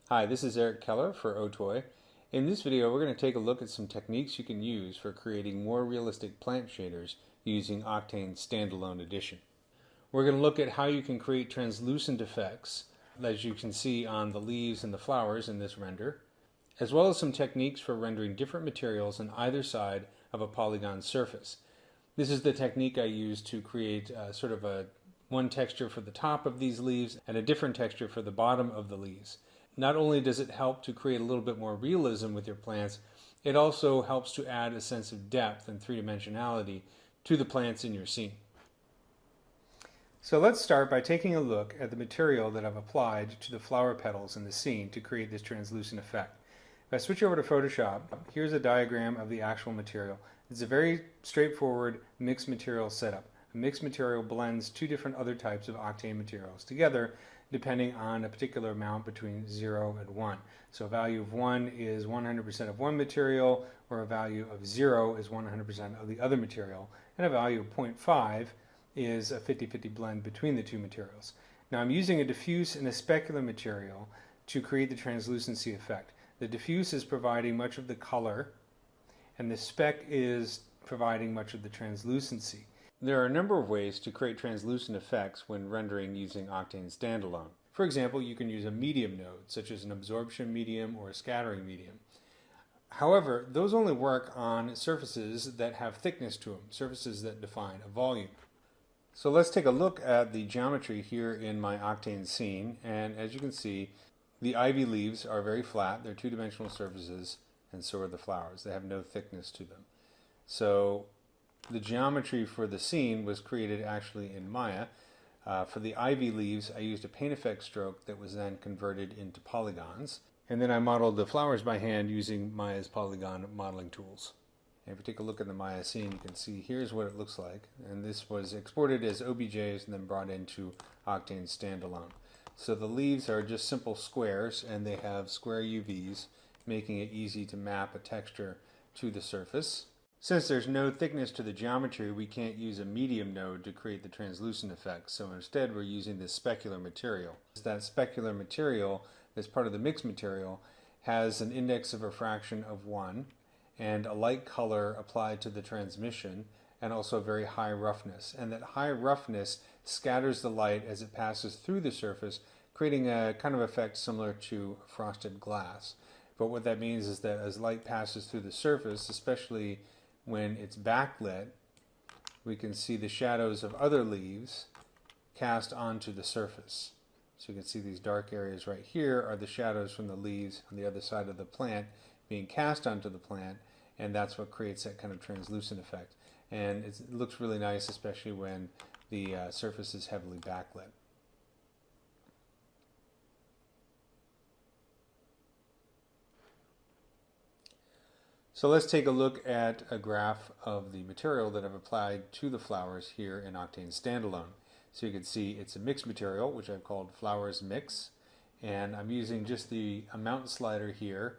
Hi, this is Eric Keller for Otoy. In this video, we're going to take a look at some techniques you can use for creating more realistic plant shaders using Octane Standalone Edition. We're going to look at how you can create translucent effects, as you can see on the leaves and the flowers in this render, as well as some techniques for rendering different materials on either side of a polygon surface. This is the technique I use to create sort of one texture for the top of these leaves and a different texture for the bottom of the leaves. Not only does it help to create a little bit more realism with your plants, it also helps to add a sense of depth and three-dimensionality to the plants in your scene. So let's start by taking a look at the material that I've applied to the flower petals in the scene to create this translucent effect. If I switch over to Photoshop, here's a diagram of the actual material. It's a very straightforward mixed material setup. A mixed material blends two different other types of Octane materials together depending on a particular amount between 0 and 1. So a value of 1 is 100% of one material, or a value of 0 is 100% of the other material, and a value of 0.5 is a 50-50 blend between the two materials. Now I'm using a diffuse and a specular material to create the translucency effect. The diffuse is providing much of the color, and the spec is providing much of the translucency. There are a number of ways to create translucent effects when rendering using Octane Standalone. For example, you can use a medium node, such as an absorption medium or a scattering medium. However, those only work on surfaces that have thickness to them, surfaces that define a volume. So let's take a look at the geometry here in my Octane scene, and as you can see, the ivy leaves are very flat, they're two-dimensional surfaces, and so are the flowers. They have no thickness to them. So the geometry for the scene was created actually in Maya. For the ivy leaves, I used a paint effect stroke that was then converted into polygons. And then I modeled the flowers by hand using Maya's polygon modeling tools. And if you take a look at the Maya scene, you can see here's what it looks like. And this was exported as OBJs and then brought into Octane Standalone. So the leaves are just simple squares, and they have square UVs, making it easy to map a texture to the surface. Since there's no thickness to the geometry, we can't use a medium node to create the translucent effect, so instead we're using this specular material. That specular material, as part of the mixed material, has an index of refraction of 1 and a light color applied to the transmission, and also very high roughness. And that high roughness scatters the light as it passes through the surface, creating a kind of effect similar to frosted glass. But what that means is that as light passes through the surface, especially when it's backlit, we can see the shadows of other leaves cast onto the surface. So you can see these dark areas right here are the shadows from the leaves on the other side of the plant being cast onto the plant, and that's what creates that kind of translucent effect. And it looks really nice, especially when the surface is heavily backlit. So let's take a look at a graph of the material that I've applied to the flowers here in Octane Standalone. So you can see it's a mixed material, which I've called Flowers Mix, and I'm using just the amount slider here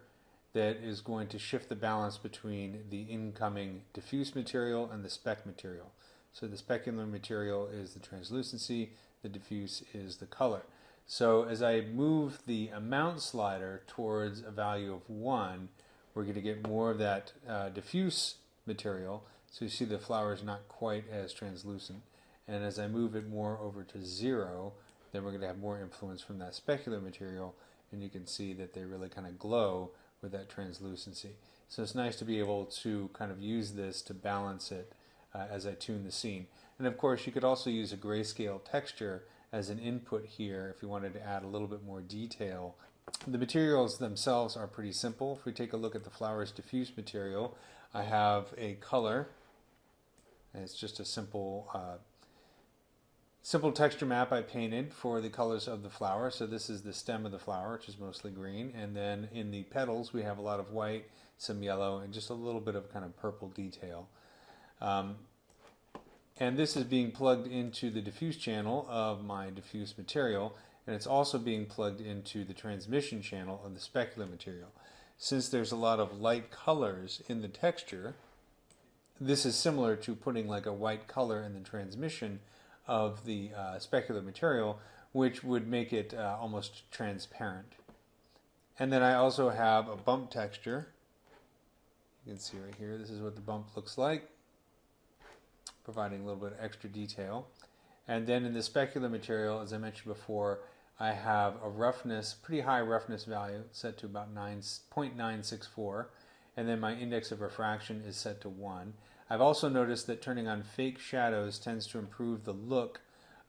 that is going to shift the balance between the incoming diffuse material and the spec material. So the specular material is the translucency, the diffuse is the color. So as I move the amount slider towards a value of 1, we're going to get more of that diffuse material, so you see the flower is not quite as translucent. And as I move it more over to 0, then we're going to have more influence from that specular material, and you can see that they really kind of glow with that translucency. So it's nice to be able to kind of use this to balance it as I tune the scene. And of course, you could also use a grayscale texture as an input here if you wanted to add a little bit more detail. The materials themselves are pretty simple. If we take a look at the flower's diffuse material, I have a color, and it's just a simple texture map I painted for the colors of the flower. So this is the stem of the flower, which is mostly green, and then in the petals we have a lot of white, some yellow, and just a little bit of kind of purple detail. And this is being plugged into the diffuse channel of my diffuse material, and it's also being plugged into the transmission channel of the specular material. Since there's a lot of light colors in the texture, this is similar to putting like a white color in the transmission of the specular material, which would make it almost transparent. And then I also have a bump texture. You can see right here, this is what the bump looks like, providing a little bit of extra detail. And then in the specular material, as I mentioned before, I have a roughness, pretty high roughness value, set to about 0.964, and then my index of refraction is set to 1. I've also noticed that turning on fake shadows tends to improve the look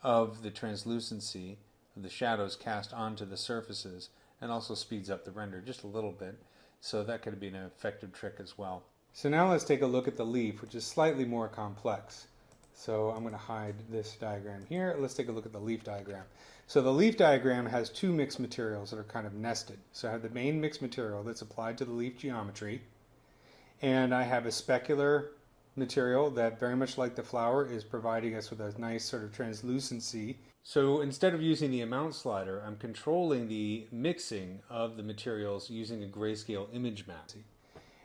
of the translucency of the shadows cast onto the surfaces, and also speeds up the render just a little bit. So that could be an effective trick as well. So now let's take a look at the leaf, which is slightly more complex. So I'm going to hide this diagram here. Let's take a look at the leaf diagram. So the leaf diagram has two mixed materials that are kind of nested. So I have the main mixed material that's applied to the leaf geometry, and I have a specular material that, very much like the flower, is providing us with a nice sort of translucency. So instead of using the amount slider, I'm controlling the mixing of the materials using a grayscale image map.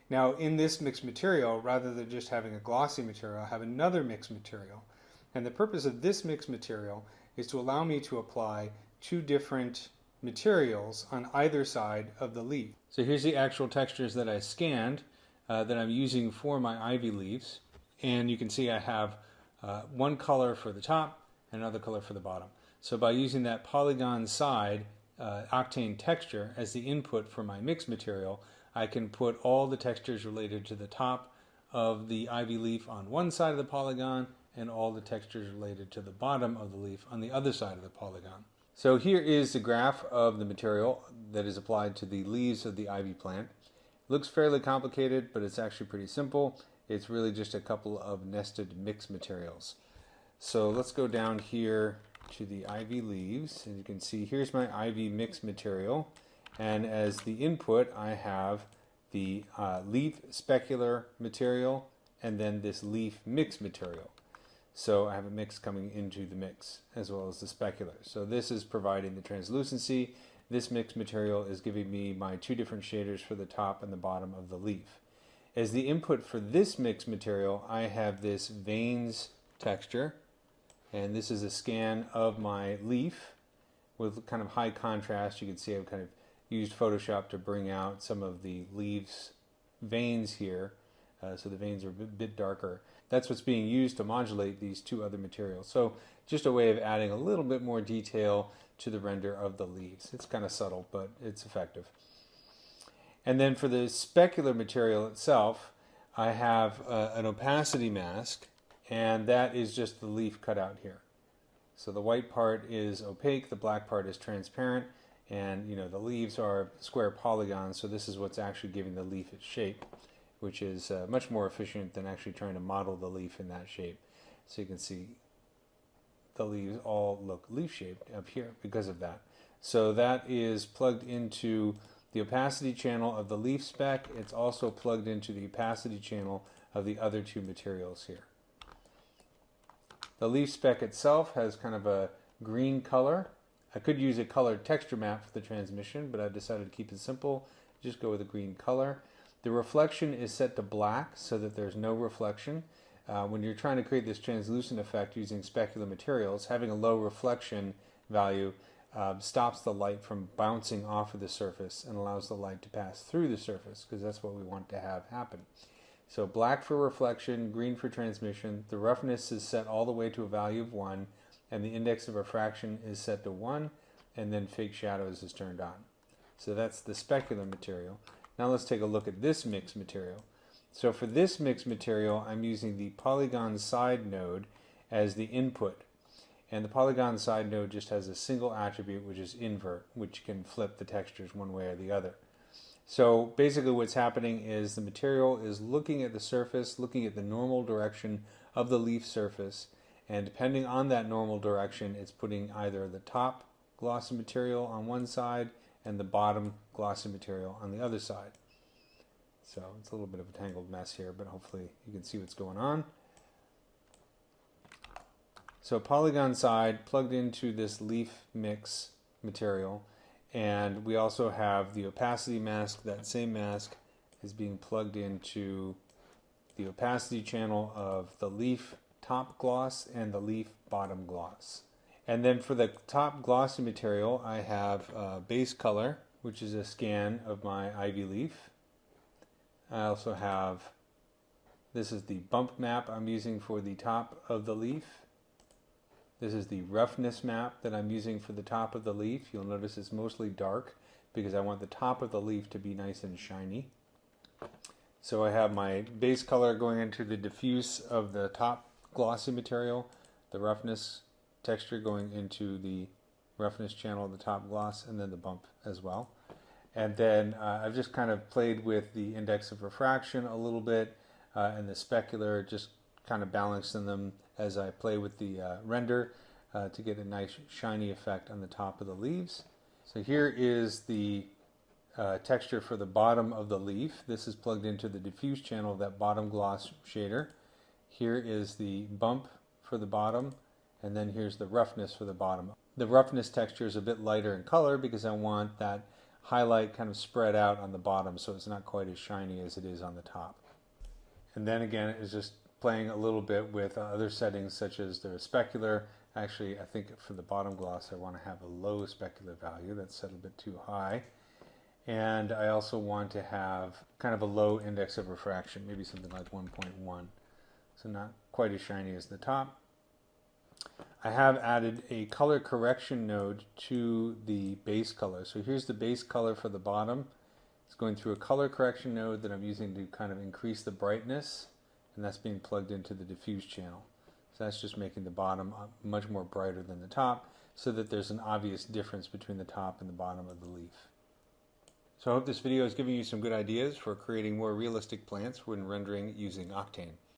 Now in this mixed material, rather than just having a glossy material, I have another mixed material. And the purpose of this mixed material is to allow me to apply two different materials on either side of the leaf. So here's the actual textures that I scanned that I'm using for my ivy leaves. And you can see I have one color for the top and another color for the bottom. So by using that polygon side Octane texture as the input for my mixed material, I can put all the textures related to the top of the ivy leaf on one side of the polygon and all the textures related to the bottom of the leaf on the other side of the polygon. So here is the graph of the material that is applied to the leaves of the ivy plant. It looks fairly complicated, but it's actually pretty simple. It's really just a couple of nested mixed materials. So let's go down here to the ivy leaves, and you can see here's my ivy mixed material, and as the input I have the leaf specular material and then this leaf mixed material. So I have a mix coming into the mix as well as the specular. So this is providing the translucency. This mixed material is giving me my two different shaders for the top and the bottom of the leaf. As the input for this mixed material, I have this veins texture, and this is a scan of my leaf with kind of high contrast. You can see I've kind of used Photoshop to bring out some of the leaves veins here, so the veins are a bit darker. That's what's being used to modulate these two other materials. So just a way of adding a little bit more detail to the render of the leaves. It's kind of subtle, but it's effective. And then for the specular material itself, I have an opacity mask, and that is just the leaf cut out here. So the white part is opaque, the black part is transparent, and the leaves are square polygons, so this is what's actually giving the leaf its shape, which is much more efficient than actually trying to model the leaf in that shape. So you can see the leaves all look leaf-shaped up here because of that. So that is plugged into the opacity channel of the leaf spec. It's also plugged into the opacity channel of the other two materials here. The leaf spec itself has kind of a green color. I could use a colored texture map for the transmission, but I decided to keep it simple. Just go with a green color. The reflection is set to black so that there's no reflection. When you're trying to create this translucent effect using specular materials, having a low reflection value stops the light from bouncing off of the surface and allows the light to pass through the surface, because that's what we want to have happen. So black for reflection, green for transmission. The roughness is set all the way to a value of 1, and the index of refraction is set to 1, and then fake shadows is turned on. So that's the specular material. Now let's take a look at this mixed material. So for this mixed material, I'm using the polygon side node as the input. And the polygon side node just has a single attribute, which is invert, which can flip the textures one way or the other. So basically what's happening is the material is looking at the surface, looking at the normal direction of the leaf surface, and depending on that normal direction, it's putting either the top glossy material on one side and the bottom glossy material on the other side. So it's a little bit of a tangled mess here, but hopefully you can see what's going on. So polygon side plugged into this leaf mix material, and we also have the opacity mask. That same mask is being plugged into the opacity channel of the leaf top gloss and the leaf bottom gloss. And then for the top glossy material, I have base color, which is a scan of my ivy leaf. I also have, this is the bump map I'm using for the top of the leaf. This is the roughness map that I'm using for the top of the leaf. You'll notice it's mostly dark because I want the top of the leaf to be nice and shiny. So I have my base color going into the diffuse of the top glossy material, the roughness texture going into the roughness channel of the top gloss, and then the bump as well. And then I've just kind of played with the index of refraction a little bit and the specular, just kind of balancing them as I play with the render to get a nice shiny effect on the top of the leaves. So here is the texture for the bottom of the leaf. This is plugged into the diffuse channel of that bottom gloss shader. Here is the bump for the bottom, and then here's the roughness for the bottom. The roughness texture is a bit lighter in color because I want that highlight kind of spread out on the bottom so it's not quite as shiny as it is on the top. And then again, it's just playing a little bit with other settings such as the specular. Actually, I think for the bottom gloss I want to have a low specular value. That's set a bit too high. And I also want to have kind of a low index of refraction, maybe something like 1.1. So not quite as shiny as the top. I have added a color correction node to the base color. So here's the base color for the bottom. It's going through a color correction node that I'm using to kind of increase the brightness, and that's being plugged into the diffuse channel. So that's just making the bottom much more brighter than the top so that there's an obvious difference between the top and the bottom of the leaf. So I hope this video is giving you some good ideas for creating more realistic plants when rendering using Octane.